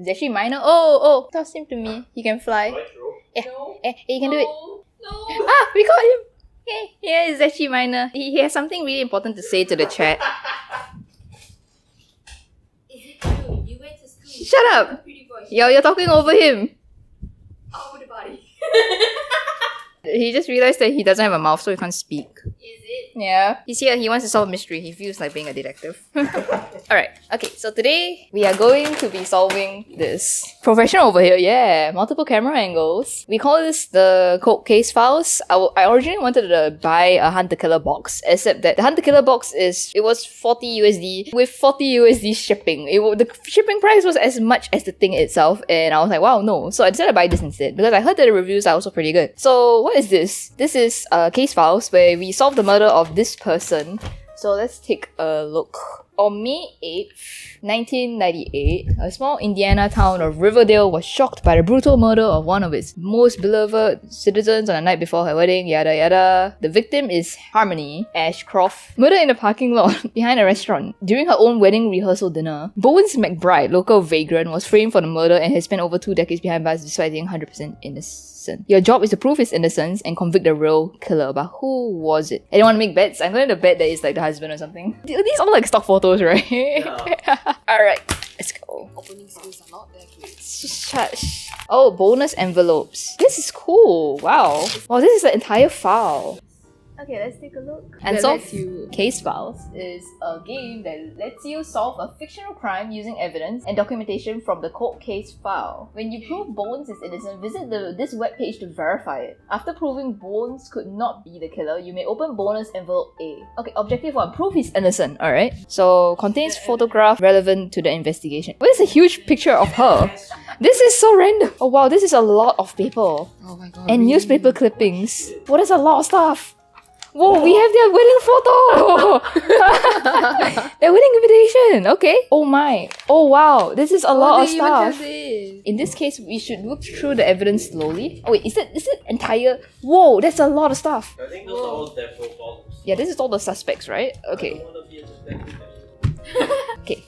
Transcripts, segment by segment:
It's actually minor. Oh, toss him to me. He can fly. Yeah. No. You can do it. No. Ah, we got him. Okay, yeah, it's actually minor. He has something really important to say to the chat. Is it true? You went to school. Shut up. A pretty boy. You're talking over him. Over the body. He just realized that he doesn't have a mouth, so he can't speak. Is it? Yeah. He's here, he wants to solve a mystery. He feels like being a detective. Alright, okay, so today we are going to be solving this. Professional over here, yeah. Multiple camera angles. We call this the cold case files. I originally wanted to buy a Hunter Killer box, except that the Hunter Killer box was 40 USD with 40 USD shipping. The shipping price was as much as the thing itself, and I was like, wow, no. So I decided to buy this instead because I heard that the reviews are also pretty good. So what is this? This is case files where we solve the murder of this person. So let's take a look. On May 8th, 1998, a small Indiana town of Riverdale was shocked by the brutal murder of one of its most beloved citizens on the night before her wedding, yada yada. The victim is Harmony Ashcroft, murdered in a parking lot behind a restaurant during her own wedding rehearsal dinner. Bones McBride, local vagrant, was framed for the murder and has spent over 2 decades behind bars despite being 100% innocent. Your job is to prove his innocence and convict the real killer, but who was it? Anyone want to make bets? I'm going to bet that it's like the husband or something. These all like stock photos, right? Yeah. Alright, let's go. Opening skills are not that good. Shush. Oh, bonus envelopes. This is cool. Wow. Wow, this is the entire file. Okay, let's take a look. And That Solve lets you- Case Files is a game that lets you solve a fictional crime using evidence and documentation from the cold case file. When you prove Bones is innocent, visit this webpage to verify it. After proving Bones could not be the killer, you may open bonus envelope A. Okay, objective 1. Prove he's innocent, alright? So, contains photograph relevant to the investigation. What is a huge picture of her? This is so random. Oh wow, this is a lot of paper. Oh my god. And newspaper clippings. What is a lot of stuff? Whoa, we have their wedding photo! Their wedding invitation, okay. Oh my. Oh wow, this is a lot of stuff. In this case, we should look through the evidence slowly. Oh wait, is it entire? Whoa, that's a lot of stuff. I think those are all their profiles. Yeah, this is all the suspects, right? Okay. I don't want to be a suspect. Okay.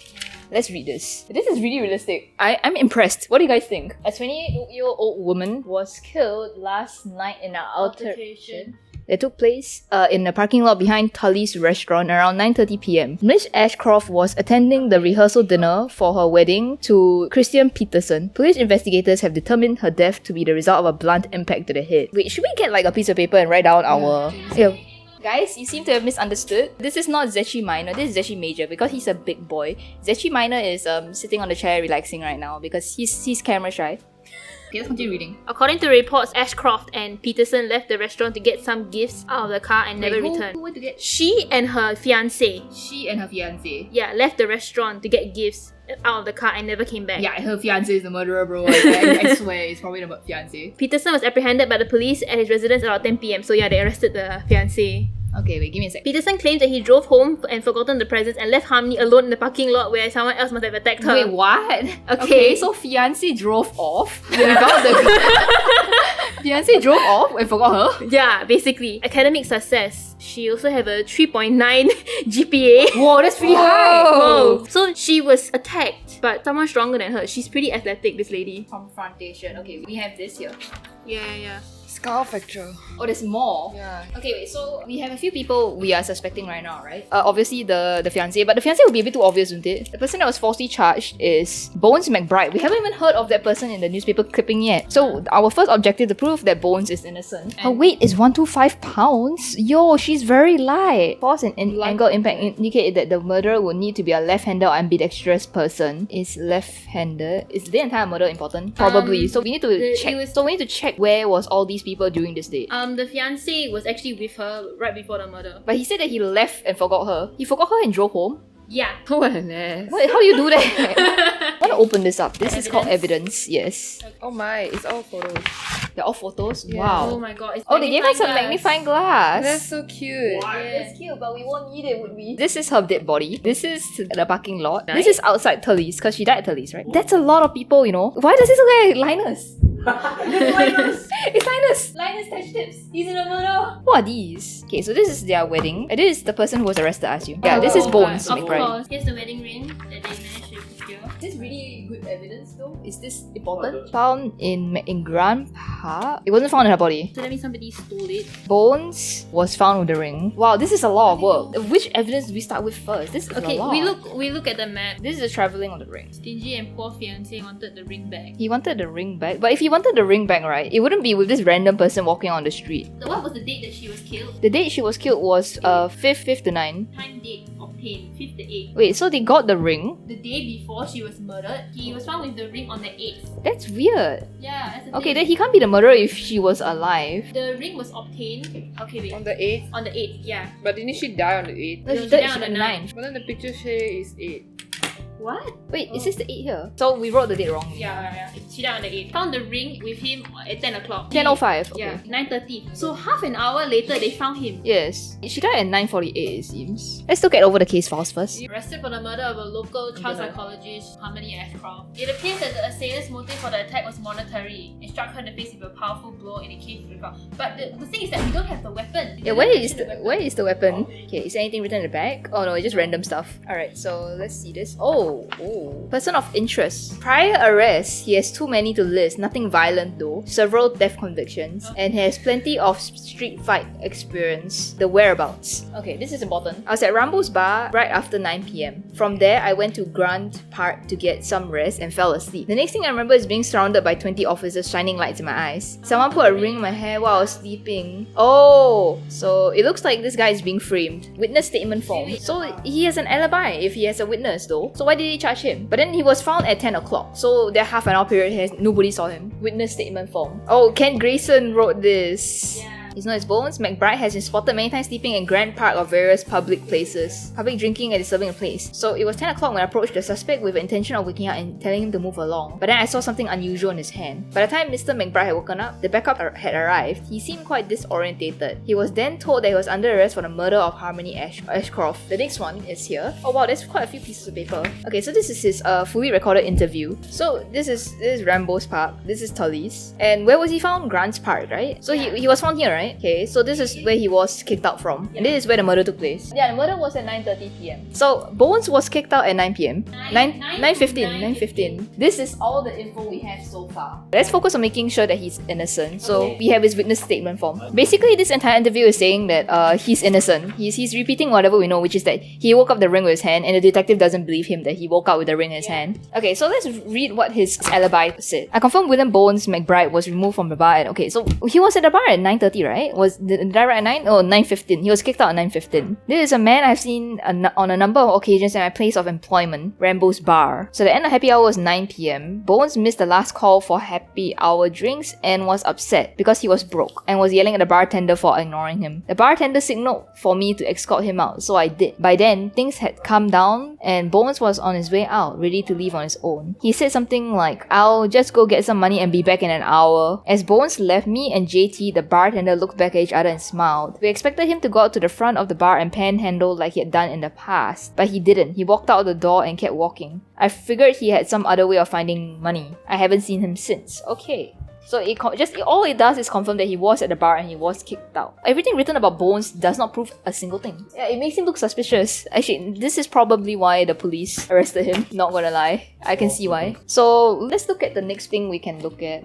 Let's read this. This is really realistic. I'm impressed. What do you guys think? A 28-year-old woman was killed last night in an altercation that took place in a parking lot behind Tully's restaurant around 9:30 p.m. Miss Ashcroft was attending the rehearsal dinner for her wedding to Christian Peterson. Police investigators have determined her death to be the result of a blunt impact to the head. Wait, should we get like a piece of paper and write down our... Yeah. Guys, you seem to have misunderstood. This is not Zechi Minor, this is Zechi Major because he's a big boy. Zechi Minor is sitting on the chair relaxing right now because he's camera shy. Okay, let's continue reading. According to reports, Ashcroft and Peterson left the restaurant to get some gifts out of the car and never returned. Who went to get? She and her fiance, She and her fiance. left the restaurant to get gifts out of the car and never came back. Yeah, her fiance is the murderer, bro. I swear, it's probably the fiance. Peterson was apprehended by the police at his residence around 10 p.m. So yeah, they arrested the fiance. Okay, wait, give me a sec. Peterson claims that he drove home and forgotten the presents and left Harmony alone in the parking lot where someone else must have attacked her. Wait, what? Okay. So fiance drove off without the... Fiance drove off and forgot her? Yeah, basically. Academic success. She also have a 3.9 GPA. Whoa, that's pretty high! Whoa. So she was attacked, but someone stronger than her. She's pretty athletic, this lady. Confrontation. Okay, we have this here. Yeah. Scar fracture. Oh, there's more. Yeah. Okay, wait, so we have a few people we are suspecting right now, right? Obviously the fiancé, but the fiancé would be a bit too obvious, wouldn't it? The person that was falsely charged is Bones McBride. We haven't even heard of that person in the newspaper clipping yet. So our first objective to prove that Bones is innocent. Her weight is 125 pounds. Yo, she's very light. Force and angle impact indicate that the murderer would need to be a left-handed or ambidextrous person. Is left-handed? Is the entire murder important? Probably. So we need to check. So we need to check where was all these people during this date. The fiancé was actually with her right before the murder. But he said that he left and forgot her. He forgot her and drove home? Yeah. What an ass. Wait, how do you do that? I want to open this up. This is called evidence, yes. Oh my, it's all photos. They're all photos? Yeah. Wow. Oh my god. It's Oh, they gave us a magnifying magnifying glass. That's so cute. It's cute, but we won't need it, would we? This is her dead body. This is the parking lot. This is outside Tully's, because she died at Tully's, right? That's a lot of people, you know. Why does this look like Linus? It's Linus! Linus Touch Tips! He's in a murder! Who are these? Okay, so this is their wedding. This is the person who was arrested, I assume. Yeah, this is Bones Of McBride. course. Here's the wedding ring that they managed to secure. This is really good evidence though. Is this important? Found in Grand Park. It wasn't found in her body. So that means somebody stole it. Bones was found with the ring. Wow, this is a lot of work. Which evidence do we start with first? This is Okay, a lot. we look at the map. This is the travelling of the ring. Stingy and poor fiance wanted the ring back. He wanted the ring back, but if he wanted the ring back, right, it wouldn't be with this random person walking on the street. So what was the date that she was killed? The date she was killed was 5th to 9. Time date obtained 5th to 8th. Wait, so they got the ring? The day before she was murdered, he was found with the ring on the 8th. That's weird. Yeah, that's the Okay, thing. then he can't be the murderer if she was alive. The ring was obtained. Okay, wait. On the 8th? On the 8th, yeah. But didn't she die on the 8th? No, No, she she died died on on the the 9th. But then the picture say is 8. What? Wait, is this the 8 here? So we wrote the date wrong. Yeah. She died on the 8th. Found the ring with him at 10 o'clock. 10:05. Okay. Yeah, 9:30. So half an hour later, they found him. Yes. She died at 9:48, it seems. Let's look at over the case files first. Arrested for the murder of a local child psychologist, Harmony Ashcroft. It appears that the assailant's motive for the attack was monetary and struck her in the face with a powerful blow in the case of the ground. But the thing is that we don't have the weapon. Yeah, where is the weapon? Okay, is there anything written in the back? Oh no, it's just random stuff. Alright, so let's see this. Oh. Person of interest. Prior arrest, he has too many to list. Nothing violent though. Several death convictions. And has plenty of street fight experience. The whereabouts. Okay, this is important. I was at Rambo's bar right after 9 p.m. From there, I went to Grand Park to get some rest and fell asleep. The next thing I remember is being surrounded by 20 officers shining lights in my eyes. Someone put a ring in my hair while I was sleeping. Oh, so it looks like this guy is being framed. Witness statement form. So he has an alibi if he has a witness though. So why did he charge him? But then he was found at 10 o'clock. So that half an hour period has nobody saw him. Witness statement form. Oh, Ken Grayson wrote this. Yeah. He's known as Bones. McBride has been spotted many times sleeping in Grand Park or various public places. Public drinking and disturbing a place. So it was 10 o'clock when I approached the suspect with the intention of waking up and telling him to move along. But then I saw something unusual in his hand. By the time Mr. McBride had woken up, the backup had arrived. He seemed quite disorientated. He was then told that he was under arrest for the murder of Harmony Ashcroft. The next one is here. Oh wow, there's quite a few pieces of paper. Okay, so this is his fully recorded interview. So this is Rambo's Park. This is Tully's. And where was he found? Grant's Park, right? So he was found here, right? Okay, so this is where he was kicked out from. And this is where the murder took place. Yeah, the murder was at 9:30 p.m. So Bones was kicked out at 9 p.m. 9:15. This is all the info we have so far. Let's focus on making sure that he's innocent. So we have his witness statement form. Basically, this entire interview is saying that he's innocent. He's repeating whatever we know, which is that he woke up the ring with his hand and the detective doesn't believe him that he woke up with the ring in his hand. Okay, so let's read what his alibi said. I confirm William Bones McBride was removed from the bar at, okay, so he was at the bar at 9:30, right? Did I write at 9? Oh, 9:15. He was kicked out at 9:15. This is a man I've seen on a number of occasions at my place of employment, Rambo's Bar. So the end of happy hour was 9 p.m. Bones missed the last call for happy hour drinks and was upset because he was broke and was yelling at the bartender for ignoring him. The bartender signaled for me to escort him out, so I did. By then, things had calmed down and Bones was on his way out, ready to leave on his own. He said something like, "I'll just go get some money and be back in an hour." As Bones left, me and JT, the bartender, looked back at each other and smiled. We expected him to go out to the front of the bar and panhandle like he had done in the past, but he didn't. He walked out the door and kept walking. I figured he had some other way of finding money. I haven't seen him since. Okay. So all it does is confirm that he was at the bar and he was kicked out. Everything written about Bones does not prove a single thing. Yeah, it makes him look suspicious. Actually, this is probably why the police arrested him. Not gonna lie. I can see why. So let's look at the next thing we can look at.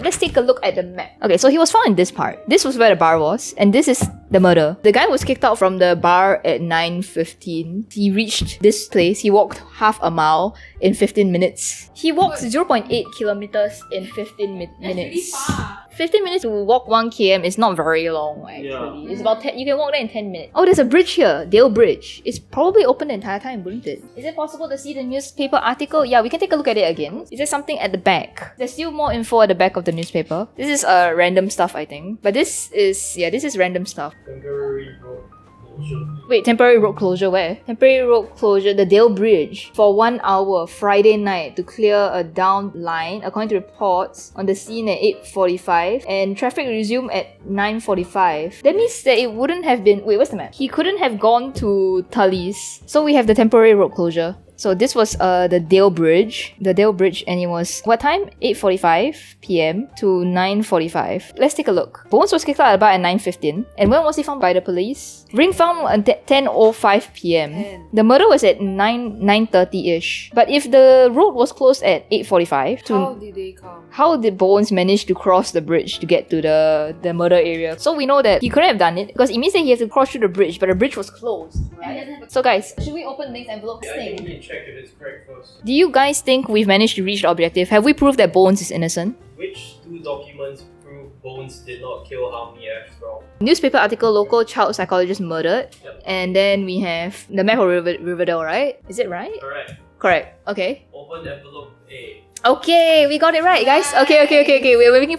Let's take a look at the map. Okay, so he was found in this part. This was where the bar was, and this is the murder. The guy was kicked out from the bar at 9:15. He reached this place. He walked half a mile in 15 minutes. He walked 0.8 kilometers in 15 minutes. That's really far. 15 minutes to walk 1 km is not very long actually. Yeah. It's about 10, you can walk there in 10 minutes. Oh, there's a bridge here, Dale Bridge. It's probably open the entire time, wouldn't it? Is it possible to see the newspaper article? Yeah, we can take a look at it again. Is there something at the back? There's still more info at the back of the newspaper. This is random stuff, I think. But this is random stuff. Temporary road closure. Wait, temporary road closure where? Temporary road closure, the Dale Bridge, for 1 hour Friday night to clear a downed line, according to reports, on the scene at 8:45, and traffic resumed at 9:45. That means that it wouldn't have been... Wait, what's the map? He couldn't have gone to Tully's. So we have the temporary road closure. So this was the Dale Bridge. The Dale Bridge, and it was what time? 8:45 p.m. to 9:45. Let's take a look. Bones was kicked out about at 9:15. And when was he found by the police? Ring found at 10:05 p.m. The murder was at 9:30ish. But if the road was closed at 8:45 to How did they come? how did Bones manage to cross the bridge to get to the murder area? So we know that he couldn't have done it because it means that he has to cross through the bridge, but the bridge was closed, right? So guys, should we open the next envelope Yeah, I think thing? we need to check if it's correct first. Do you guys think we've managed to reach the objective? Have we proved that Bones is innocent? Which two documents prove Bones did not kill Harmony Ashcroft? Newspaper article, local child psychologist murdered. Yep. And then we have the map of Riverdale, right? Is it right? Correct. Correct. Okay. Open envelope A. Okay, we got it right, guys. Okay. We're making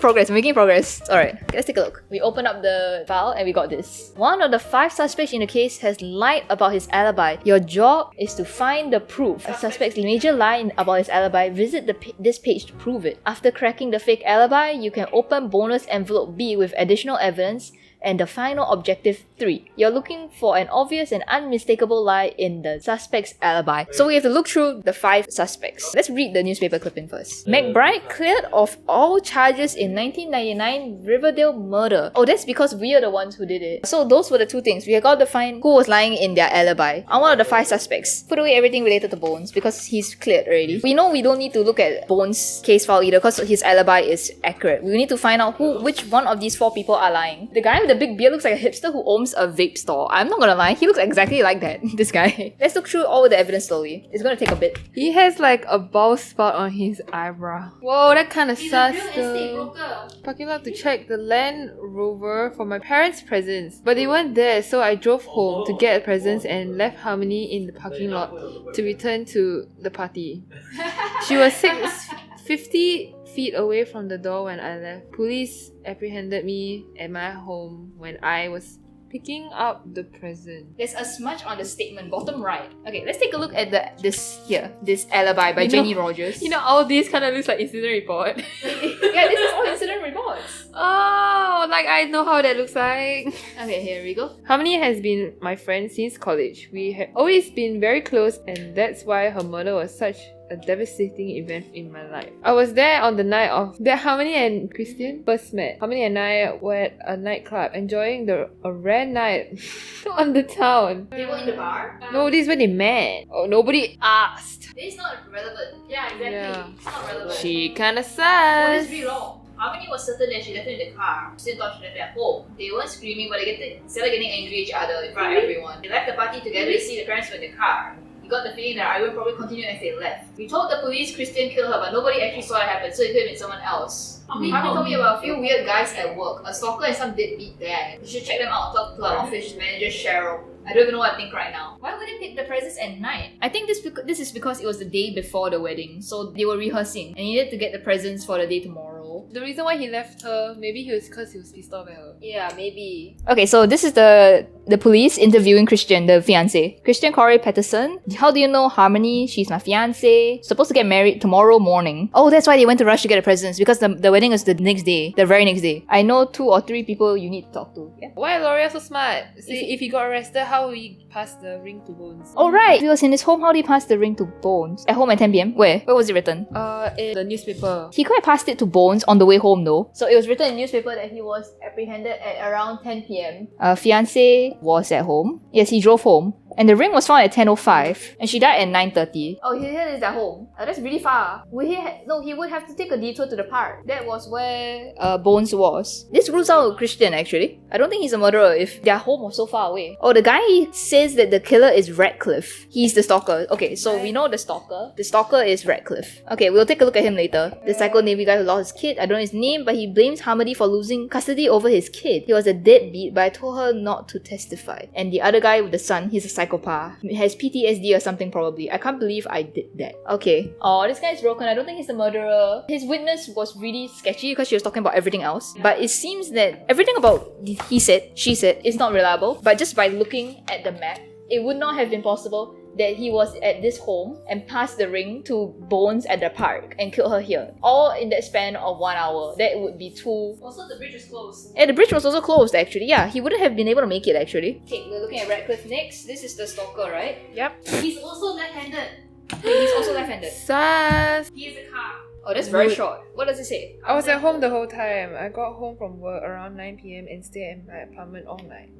progress. Alright, let's take a look. We open up the file and we got this. One of the 5 suspects in the case has lied about his alibi. Your job is to find the proof. A suspect's major lie about his alibi. Visit this page to prove it. After cracking the fake alibi, you can open bonus envelope B with additional evidence. And the final objective 3. You're looking for an obvious and unmistakable lie in the suspect's alibi. So we have to look through the 5 suspects. Let's read the newspaper clipping first. McBride cleared of all charges in 1999 Riverdale murder. Oh, that's because we are the ones who did it. So those were the 2 things. We have got to find who was lying in their alibi. On one of the 5 suspects. Put away everything related to Bones because he's cleared already. We know we don't need to look at Bones' case file either because his alibi is accurate. We need to find out which one of these 4 people are lying. The guy with the big beard looks like a hipster who owns a vape store. I'm not gonna lie, he looks exactly like that, this guy. Let's look through all the evidence slowly. It's gonna take a bit. He has like a bald spot on his eyebrow. Whoa, that kind of He's a sus real estate though. broker. Parking lot to check the Land Rover for my parents' presents, but they weren't there, so I drove home to get presents and left Harmony in the parking lot to return to the party. She was 50 feet away from the door when I left. Police apprehended me at my home when I was picking up the present. There's a smudge on the statement, bottom right. Okay, let's take a look at this alibi by Jenny Rogers. You know, all this kind of looks like incident report. Yeah, this is all incident reports. Oh, like I know how that looks like. Okay, here we go. Harmony has been my friend since college. We have always been very close, and that's why her murder was such a devastating event in my life. I was there on the night of that Harmony and Christian first met. Harmony and I were at a nightclub enjoying a rare night on the town. They were in the bar? No, this is when they met. Oh, nobody asked. This is not relevant. Yeah, exactly. Yeah. It's not relevant. She kinda sus. What is really wrong? Harmony was certain that she left him in the car. Still thought she left at home. They weren't screaming, but they started getting angry at each other in front of everyone. They left the party together to see the parents were in the car. We got the feeling that I would probably continue as they left. We told the police Christian killed her, but nobody actually saw it happen, so it could have been someone else. Harmony told me about a few weird guys at work, a stalker and some deadbeat there. You should check them out. Talk to our office manager Cheryl. I don't even know what I think right now. Why would they pick the presents at night? I think this is because it was the day before the wedding, so they were rehearsing and needed to get the presents for the day tomorrow. The reason why he left her, maybe because he was pissed off at her. Yeah, maybe. Okay, so this is the police interviewing Christian, the fiance. Christian Corey Patterson. How do you know Harmony? She's my fiance. Supposed to get married tomorrow morning. Oh, that's why they went to rush to get the presents because the wedding is the next day, the very next day. I know 2 or 3 people you need to talk to. Yeah. Why L'Oreal so smart? See, if he got arrested, how will he pass the ring to Bones? Oh right, he was in his home. How did he pass the ring to Bones? At home at 10 p.m. Where was it written? In the newspaper. He could have passed it to Bones on the way home though. So it was written in the newspaper that he was apprehended at around 10 p.m. Fiance was at home. Yes, he drove home. And the ring was found at 10:05, and she died at 9:30. Oh, he is at home. That's really far. He would have to take a detour to the park. That was where Bones was. This rules out Christian actually. I don't think he's a murderer if their home was so far away. Oh, the guy says that the killer is Radcliffe. He's the stalker. Okay, so we know the stalker. The stalker is Radcliffe. Okay, we'll take a look at him later. The Psycho Navy guy who lost his kid. I don't know his name, but he blames Harmony for losing custody over his kid. He was a deadbeat, but I told her not to testify. And the other guy with the son, he's a psychopath. He has PTSD or something probably. I can't believe I did that. Okay. Oh, this guy's broken. I don't think he's the murderer. His witness was really sketchy because she was talking about everything else. But it seems that everything about he said, she said, is not reliable. But just by looking at the map, it would not have been possible that he was at this home and passed the ring to Bones at the park and killed her here. All in that span of 1 hour. That would be too... Also, the bridge was closed. And the bridge was also closed actually. Yeah, he wouldn't have been able to make it actually. Okay, we're looking at Radcliffe next. This is the stalker, right? Yep. He's also left-handed. He's also left-handed. Sus! He has a car. Oh, that's very Rude. short. What does it say? I was at home the whole time. I got home from work around 9 p.m. and stayed in my apartment all night.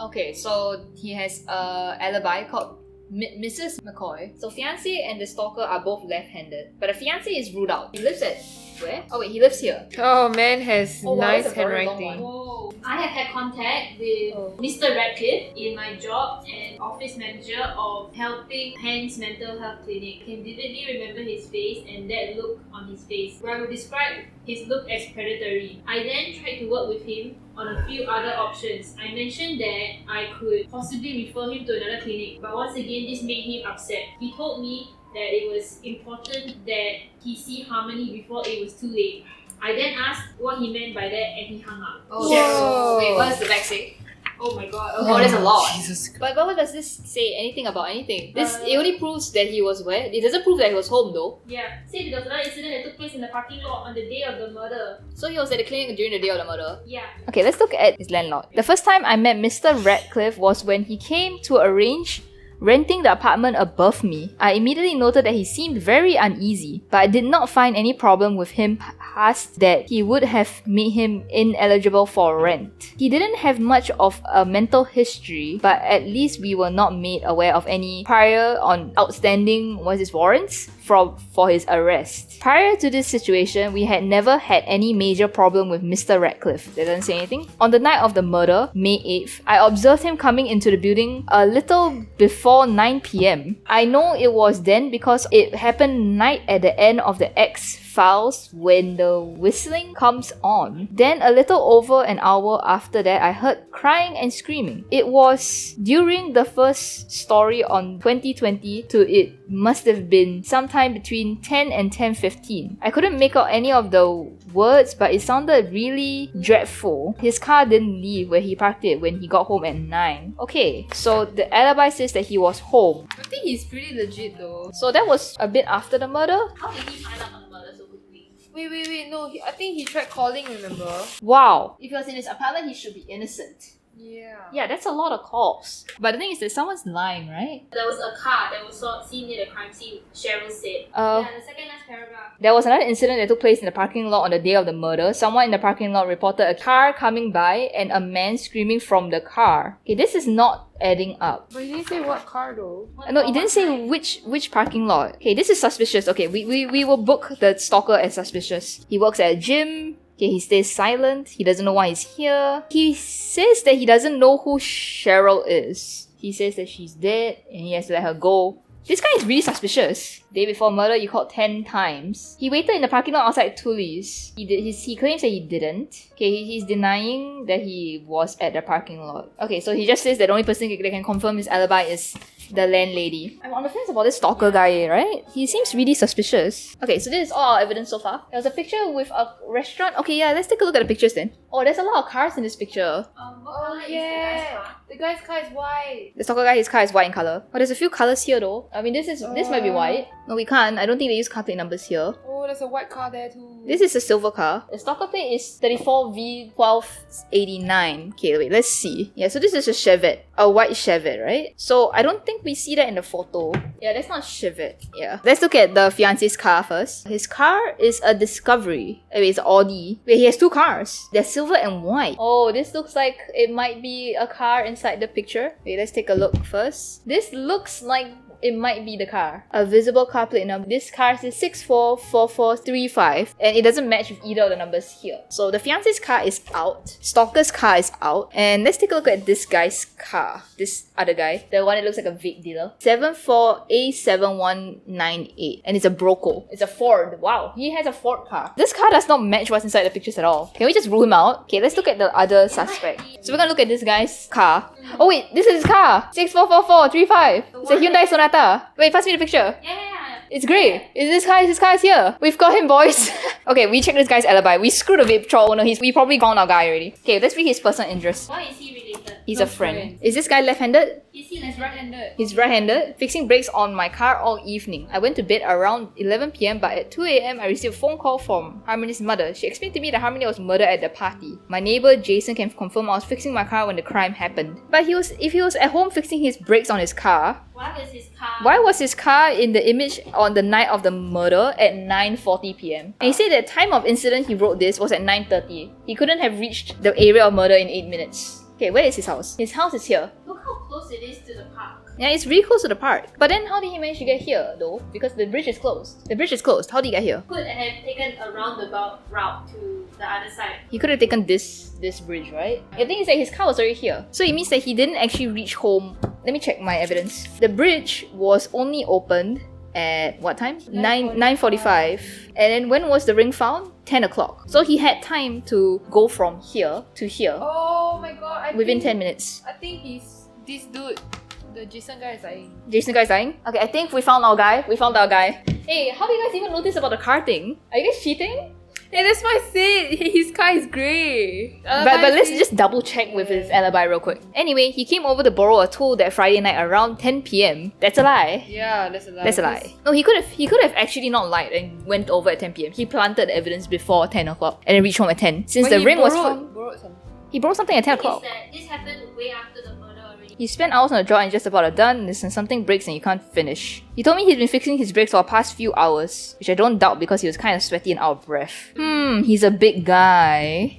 Okay, so he has a alibi called Mrs. McCoy. So fiancé and the stalker are both left-handed, but the fiancé is ruled out. He lives at where? Oh wait, he lives here. Oh, man has Oh, wow, nice that's a very long handwriting. Whoa. I have had contact with Mr. Radcliffe in my job and office manager of helping Penn's mental health clinic. I can vividly remember his face and that look on his face, where I would describe his look as predatory. I then tried to work with him on a few other options. I mentioned that I could possibly refer him to another clinic, but once again this made him upset. He told me that it was important that he see Harmony before it was too late. I then asked what he meant by that and he hung up. Oh, Whoa. wait, what does the back say? Oh my god. Oh, there's a lot. Jesus Christ. But what does this say anything about anything? It only proves that he was where? It doesn't prove that he was home though. Yeah, said there was another incident that took place in the parking lot on the day of the murder. So he was at the clinic during the day of the murder. Yeah. Okay, let's look at his landlord. The first time I met Mr. Radcliffe was when he came to arrange renting the apartment above me. I immediately noted that he seemed very uneasy, but I did not find any problem with him past that he would have made him ineligible for rent. He didn't have much of a mental history, but at least we were not made aware of any prior on outstanding warrants for his arrest. Prior to this situation, we had never had any major problem with Mr. Radcliffe. That doesn't say anything. On the night of the murder, May 8th, I observed him coming into the building a little before 9 p.m. I know it was then because it happened night at the end of the X-Files when the whistling comes on. Then a little over an hour after that, I heard crying and screaming. It was during the first story on 2020 to it must have been sometime between 10 and 10:15. I couldn't make out any of the words, but it sounded really dreadful. His car didn't leave where he parked it when he got home at 9. Okay, so the alibi says that he was home. I think he's pretty legit though. So that was a bit after the murder? How did he find out on the murder so quickly? Wait, no, I think he tried calling, remember? Wow. If he was in his apartment, he should be innocent. Yeah. Yeah, that's a lot of calls. But the thing is that someone's lying, right? There was a car that was seen near the crime scene, Cheryl said. Uh, Yeah, the second last paragraph. There was another incident that took place in the parking lot on the day of the murder. Someone in the parking lot reported a car coming by and a man screaming from the car. Okay, this is not adding up. But he didn't say what car though. No, it didn't say which parking lot. Okay, this is suspicious. Okay, we will book the stalker as suspicious. He works at a gym. Okay, he stays silent. He doesn't know why he's here. He says that he doesn't know who Cheryl is. He says that she's dead and he has to let her go. This guy is really suspicious. Day before murder, you called 10 times. He waited in the parking lot outside Tully's. He claims that he didn't. Okay, he's denying that he was at the parking lot. Okay, so he just says that the only person that can confirm his alibi is the landlady. I'm on the fence about this stalker guy, right? He seems really suspicious. Okay, so this is all our evidence so far. There's a picture with a restaurant. Okay, yeah, let's take a look at the pictures then. Oh, there's a lot of cars in this picture. What color is the guy's car? The guy's car is white. The stalker guy, his car is white in color. Oh, there's a few colors here though. I mean, this might be white. No, we can't. I don't think they use car plate numbers here. Oh, there's a white car there too. This is a silver car. The stalker plate is 34V1289. Okay, wait, let's see. Yeah, so this is a Chevette. A white Chevette, right? So I don't think we see that in the photo. Yeah, that's not Chevette. Yeah. Let's look at the fiance's car first. His car is a Discovery. Wait, it's Audi. Wait, he has two cars. They're silver and white. Oh, this looks like it might be a car inside the picture. Wait, let's take a look first. This looks like it might be the car. A visible car plate number. This car is 644435 and it doesn't match with either of the numbers here. So the fiance's car is out. Stalker's car is out. And let's take a look at this guy's car. This other guy. The one that looks like a vape dealer. 74A7198. And it's a Broco. It's a Ford. Wow. He has a Ford car. This car does not match what's inside the pictures at all. Can we just rule him out? Okay, let's look at the other suspect. So we're gonna look at this guy's car. Oh wait, this is his car. 644435. It's a Hyundai Sonata. Wait, pass me the picture. Yeah. It's grey. His car is here. We've got him, boys. Okay, we checked this guy's alibi. We screwed the vape troll owner. We probably found our guy already. Okay, let's read his personal interest. Why is he related? He's No a friend. friend. Is this guy left-handed? Is he He's right-handed. He's right-handed, fixing brakes on my car all evening. I went to bed around 11 p.m. but at 2 a.m. I received a phone call from Harmony's mother. She explained to me that Harmony was murdered at the party. My neighbor Jason can confirm I was fixing my car when the crime happened. But if he was at home fixing his brakes on his car, why was his car in the image on the night of the murder at 9:40 p.m? And he said that time of incident he wrote this was at 9:30. He couldn't have reached the area of murder in 8 minutes. Okay, where is his house? His house is here. Look how close it is to the park. Yeah, it's really close to the park. But then how did he manage to get here though? Because the bridge is closed. The bridge is closed. How did he get here? Could have taken a roundabout route to the other side. He could have taken this bridge, right? The thing is that his car was already here. So it means that he didn't actually reach home. Let me check my evidence. The bridge was only opened at what time? 9:45. And then when was the ring found? 10 o'clock. So he had time to go from here to here Oh my god. within 10 minutes. I think he's this dude. The Jason guy is lying. Jason guy's dying? Okay, I think we found our guy. Hey, how do you guys even notice about the car thing? Are you guys cheating? Hey, that's why I said his car is grey. But let's just double check with his alibi real quick. Anyway, he came over to borrow a tool that Friday night around 10 p.m. That's a lie. Yeah, that's a lie. That's a lie. No, he could have actually not lied and went over at 10 p.m. He planted the evidence before 10 o'clock and then reached home at 10. Since But the he ring was borrowed- found, borrowed something. he borrowed something at 10 Is o'clock. that this happened way after the murder already? He spent hours on the job and just about done. Listen, something breaks and you can't finish. He told me he's been fixing his brakes for the past few hours, which I don't doubt because he was kind of sweaty and out of breath. He's a big guy.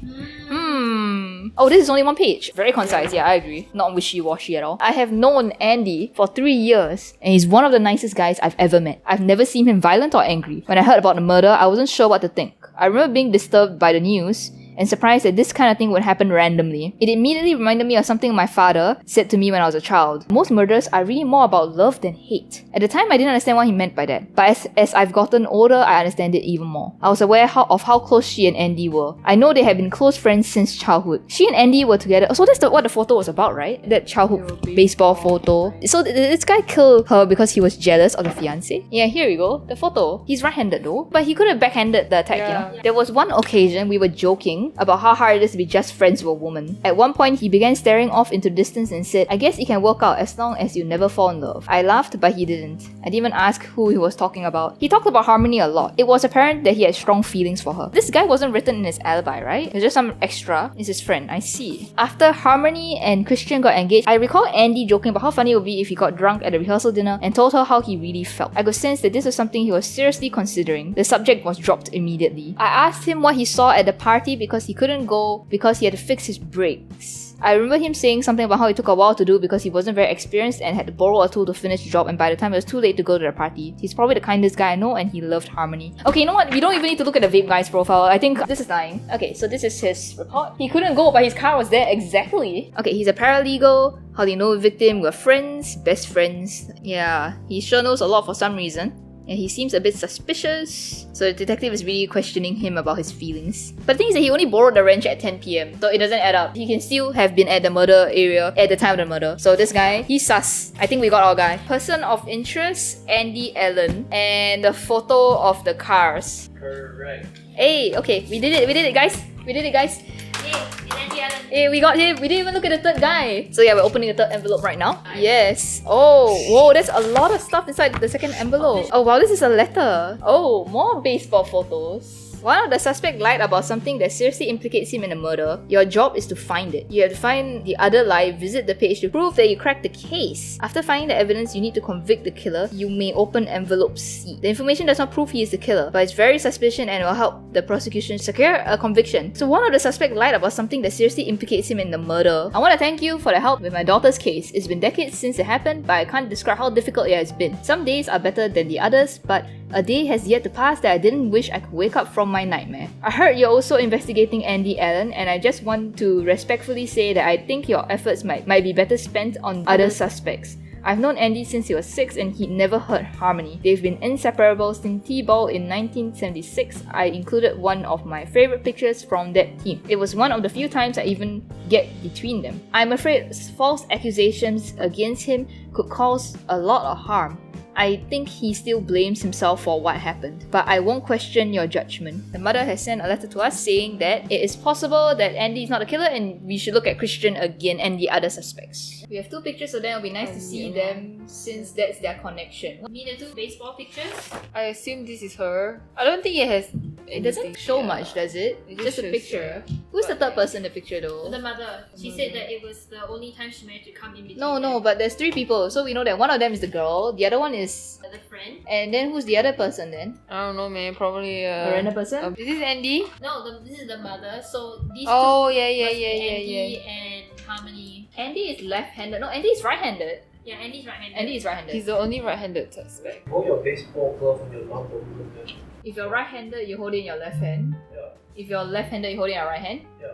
Oh, this is only one page. Very concise, yeah, I agree. Not wishy-washy at all. I have known Andy for 3 years, and he's one of the nicest guys I've ever met. I've never seen him violent or angry. When I heard about the murder, I wasn't sure what to think. I remember being disturbed by the news and surprised that this kind of thing would happen randomly. It immediately reminded me of something my father said to me when I was a child. Most murders are really more about love than hate. At the time, I didn't understand what he meant by that, but as I've gotten older, I understand it even more. I was aware of how close she and Andy were. I know they had been close friends since childhood. She and Andy were together. So that's what the photo was about, right? That childhood baseball photo. So this guy killed her because he was jealous of the fiancé? Yeah, here we go. The photo. He's right-handed though, but he could have backhanded the attack, you know? There was one occasion we were joking about how hard it is to be just friends with a woman. At one point, he began staring off into the distance and said, I guess it can work out as long as you never fall in love. I laughed, but he didn't. I didn't even ask who he was talking about. He talked about Harmony a lot. It was apparent that he had strong feelings for her. This guy wasn't written in his alibi, right? It was just some extra. It's his friend, I see. After Harmony and Christian got engaged, I recall Andy joking about how funny it would be if he got drunk at the rehearsal dinner and told her how he really felt. I could sense that this was something he was seriously considering. The subject was dropped immediately. I asked him what he saw at the party because he couldn't go because he had to fix his brakes. I remember him saying something about how it took a while to do because he wasn't very experienced and had to borrow a tool to finish the job, and by the time it was too late to go to the party. He's probably the kindest guy I know and he loved Harmony. Okay, you know what? We don't even need to look at the vape guy's profile. I think this is lying. Okay, so this is his report. He couldn't go, but his car was there exactly. Okay, he's a paralegal. How do you know the victim? We're friends, best friends. Yeah, he sure knows a lot for some reason. And he seems a bit suspicious. So the detective is really questioning him about his feelings. But the thing is that he only borrowed the wrench at 10 p.m. So it doesn't add up. He can still have been at the murder area at the time of the murder. So this guy, he's sus. I think we got our guy. Person of interest, Andy Allen. And the photo of the cars. Correct. Hey, okay, we did it guys. Yay, and Andy Allen. Hey, we got him. We didn't even look at the third guy. So yeah, we're opening the third envelope right now. Yes. Oh, whoa, there's a lot of stuff inside the second envelope. Oh wow, this is a letter. Oh, more baseball photos. One of the suspect lied about something that seriously implicates him in a murder. Your job is to find it. You have to find the other lie, visit the page to prove that you cracked the case. After finding the evidence you need to convict the killer, you may open envelope C. The information does not prove he is the killer, but it's very suspicious and will help the prosecution secure a conviction. So one of the suspect lied about something that seriously implicates him in the murder. I want to thank you for the help with my daughter's case. It's been decades since it happened, but I can't describe how difficult it has been. Some days are better than the others, but a day has yet to pass that I didn't wish I could wake up from my nightmare. I heard you're also investigating Andy Allen, and I just want to respectfully say that I think your efforts might be better spent on other suspects. I've known Andy since he was 6 and he'd never hurt Harmony. They've been inseparable since T-Ball in 1976. I included one of my favorite pictures from that team. It was one of the few times I even get between them. I'm afraid false accusations against him could cause a lot of harm. I think he still blames himself for what happened, but I won't question your judgment. The mother has sent a letter to us saying that it is possible that Andy is not the killer and we should look at Christian again and the other suspects. We have 2 pictures of them. It'll be nice to see them since that's their connection. You mean the 2 baseball pictures? I assume this is her. I don't think it has. It doesn't show much, does it? It Just a shows, picture. yeah. Who's the third person in the picture though? The mother. She said that it was the only time she managed to come in between. No, but there's 3 people, so we know that one of them is the girl, the other one is... The friend. And then who's the other person then? I don't know, man. Probably A random person? Is this Andy? No, this is the mother. So these Oh, two yeah, must be yeah. Andy and Harmony. Andy is left-handed. No, Andy is right-handed. Yeah, Andy's right-handed. Andy is right-handed. He's the only right-handed suspect. Hold your baseball glove on your thumb, don't move it. If you're right-handed, you hold it in your left hand. Yeah. If you're left-handed, you hold it in your right hand. Yeah.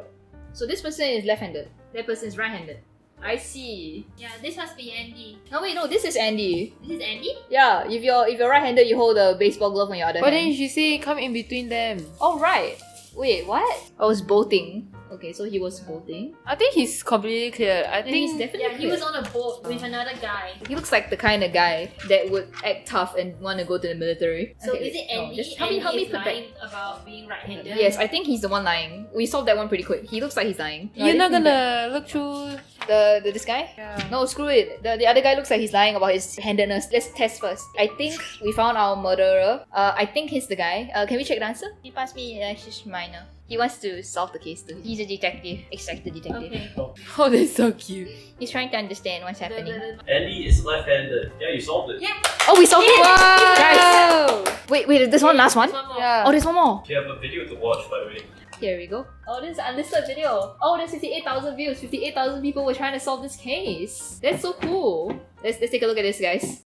So this person is left-handed. That person is right-handed. I see. Yeah, this must be Andy. No, wait, no, this is Andy. This is Andy? Yeah, if you're right-handed, you hold the baseball glove on your other But hand. then she say come in between them. Oh, right. Wait, what? I was boating. Okay, so he was boating. I think he's completely clear. I Then he's think definitely Yeah, he was on a boat with another guy. He looks like the kind of guy that would act tough and want to go to the military. So Okay, is it no, Andy? just help me Andy is put back. lying about being right-handed? Yes, I think he's the one lying. We solved that one pretty quick. He looks like he's lying. you're not gonna look through. this guy? Yeah. No, screw it. The other guy looks like he's lying about his handedness. Let's test first. I think we found our murderer. I think he's the guy. Can we check the answer? He passed me just minor. He wants to solve the case too. He's a detective, extracted detective. Okay. Oh, that's so cute. He's trying to understand what's happening. Andy is left-handed. Yeah, you solved it. Yeah. Oh, we solved it! Wow! Wait, there's one last one? There's one more. Yeah. Oh, there's one more. You have a video to watch, by the way. Here we go. Oh, this is an unlisted video. Oh, there's 58,000 views. 58,000 people were trying to solve this case. That's so cool. Let's take a look at this, guys.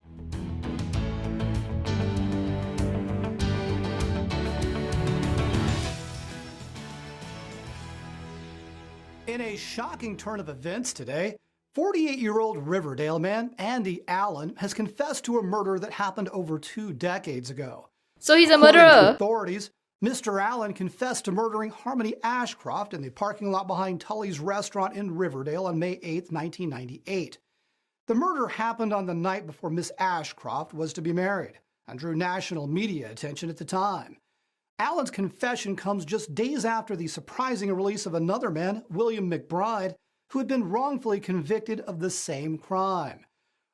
In a shocking turn of events today, 48-year-old Riverdale man Andy Allen has confessed to a murder that happened over 2 decades ago. So he's a According to murderer. authorities, Mr. Allen confessed to murdering Harmony Ashcroft in the parking lot behind Tully's restaurant in Riverdale on May 8, 1998. The murder happened on the night before Miss Ashcroft was to be married and drew national media attention at the time. Allen's confession comes just days after the surprising release of another man, William McBride, who had been wrongfully convicted of the same crime.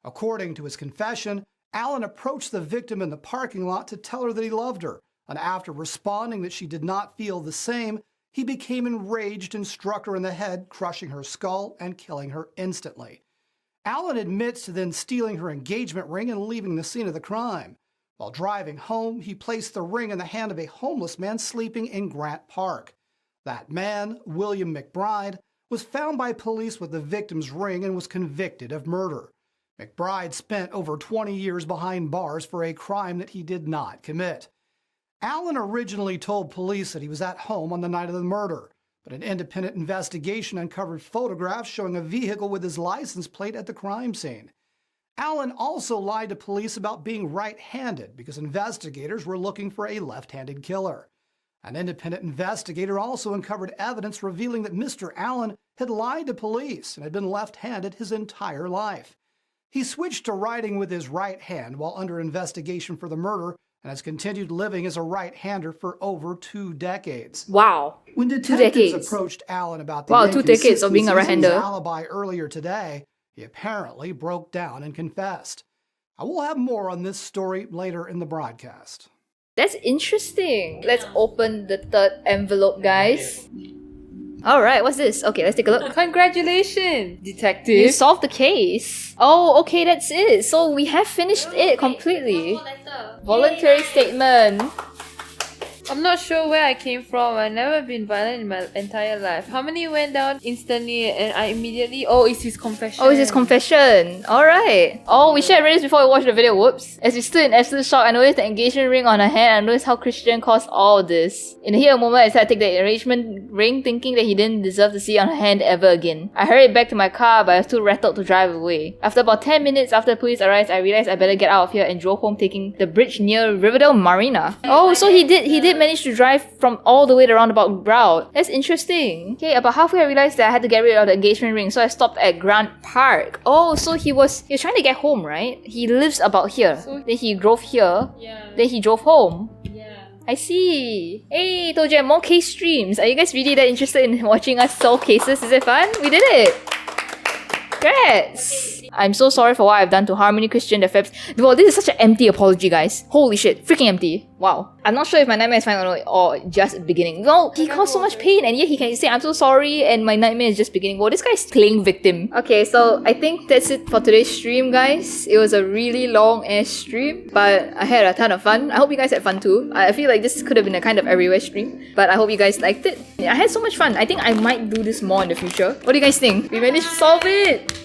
According to his confession, Allen approached the victim in the parking lot to tell her that he loved her, and after responding that she did not feel the same, he became enraged and struck her in the head, crushing her skull and killing her instantly. Allen admits to then stealing her engagement ring and leaving the scene of the crime. While driving home, he placed the ring in the hand of a homeless man sleeping in Grant Park. That man, William McBride, was found by police with the victim's ring and was convicted of murder. McBride spent over 20 years behind bars for a crime that he did not commit. Allen originally told police that he was at home on the night of the murder, but an independent investigation uncovered photographs showing a vehicle with his license plate at the crime scene. Allen also lied to police about being right-handed because investigators were looking for a left-handed killer. An independent investigator also uncovered evidence revealing that Mr. Allen had lied to police and had been left-handed his entire life. He switched to writing with his right hand while under investigation for the murder and has continued living as a right-hander for over 2 decades. Wow. When 2 detectives decades. approached Allen about the Wow, 2 decades of being a inconsistencies in his right-hander. alibi earlier today, he apparently broke down and confessed. I will have more on this story later in the broadcast. That's interesting. Let's open the third envelope, guys. Alright, what's this? Okay, let's take a look. Congratulations, You detective. solved the case. Oh, okay, that's it. So we have finished Okay, it completely. one more letter. Voluntary Yay. statement. I'm not sure where I came from. I've never been violent in my entire life. Harmony went down instantly and I immediately... Oh, it's his confession. Oh, it's his confession. Alright. Oh, we should have read this before we watched the video. Whoops. As we stood in absolute shock, I noticed the engagement ring on her hand. I noticed how Christian caused all this. In the heat of the moment, I decided to take the arrangement ring, thinking that he didn't deserve to see it on her hand ever again. I hurried back to my car, but I was too rattled to drive away. After about 10 minutes after the police arrived, I realized I better get out of here and drove home taking the bridge near Riverdale Marina. Oh, so he did did manage to drive from all the way the roundabout route. That's interesting. Okay, about halfway I realized that I had to get rid of the engagement ring, so I stopped at Grant Park. Oh, so he was trying to get home, right? He lives about here. Then he drove here. Yeah. Then he drove home. Yeah. I see. Hey, told you more case streams. Are you guys really that interested in watching us solve cases? Is it fun? We did it. Congrats. I'm so sorry for what I've done to Harmony, Christian, the Febs. Well, this is such an empty apology, guys. Holy shit. Freaking empty. Wow. I'm not sure if my nightmare is fine or just beginning. Well, he caused so much pain and yet he can say, I'm so sorry and my nightmare is just beginning. Well, this guy's playing victim. Okay, so I think that's it for today's stream, guys. It was a really long-ass stream, but I had a ton of fun. I hope you guys had fun too. I feel like this could have been a kind of everywhere stream, but I hope you guys liked it. I had so much fun. I think I might do this more in the future. What do you guys think? We managed to solve it!